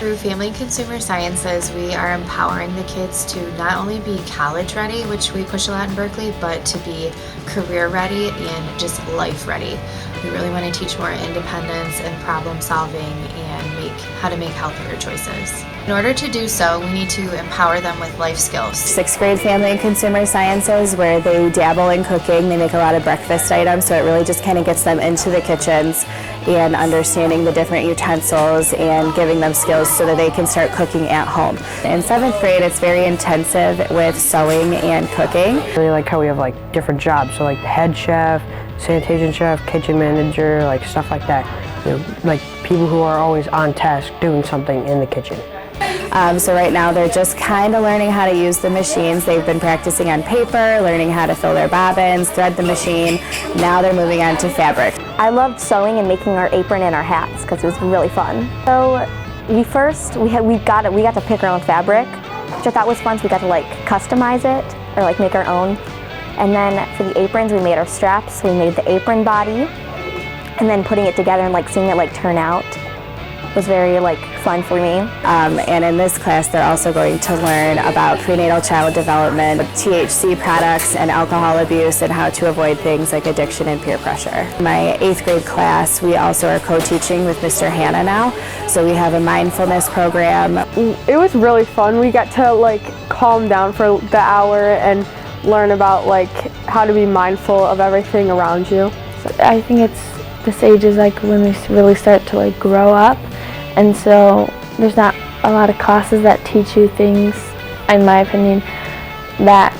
Through Family and Consumer Sciences, we are empowering the kids to not only be college ready, which we push a lot in Berkeley, but to be career ready and just life ready. We really want to teach more independence and problem solving and how to make healthier choices. In order to do so, we need to empower them with life skills. 6th grade Family and Consumer Sciences, where they dabble in cooking. They make a lot of breakfast items, so it really just kind of gets them into the kitchens and understanding the different utensils and giving them skills so that they can start cooking at home. In 7th grade, it's very intensive with sewing and cooking. I really like how we have like different jobs, so like the head chef, sanitation chef, kitchen manager, like stuff like that. You know, like people who are always on task doing something in the kitchen. So right now they're just kind of learning how to use the machines. They've been practicing on paper, learning how to fill their bobbins, thread the machine. Now they're moving on to fabric. I loved sewing and making our apron and our hats because it was really fun. So we got to pick our own fabric, which I thought was fun. So we got to like customize it or like make our own. And then for the aprons, we made our straps. We made the apron body, and then putting it together and like seeing it like turn out was very like fun for me. And in this class, they're also going to learn about prenatal child development, THC products, and alcohol abuse, and how to avoid things like addiction and peer pressure. My 8th grade class, we also are co-teaching with Mr. Hanna now. So we have a mindfulness program. It was really fun. We got to like calm down for the hour and learn about like how to be mindful of everything around you. I think it's this age is like when they really start to like grow up, and so there's not a lot of classes that teach you things, in my opinion, that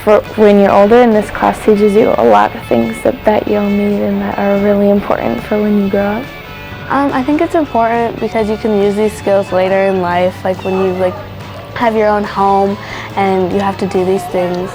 for when you're older, and this class teaches you a lot of things that you'll need and that are really important for when you grow up. I think it's important because you can use these skills later in life, like when you have your own home and you have to do these things.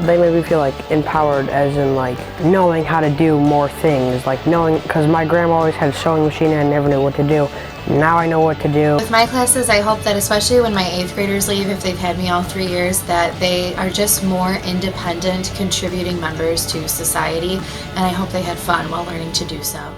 They made me feel like empowered, as in like knowing how to do more things, like knowing, because my grandma always had a sewing machine and I never knew what to do. Now I know what to do. With my classes, I hope that especially when my 8th graders leave, if they've had me all 3 years, that they are just more independent, contributing members to society, and I hope they had fun while learning to do so.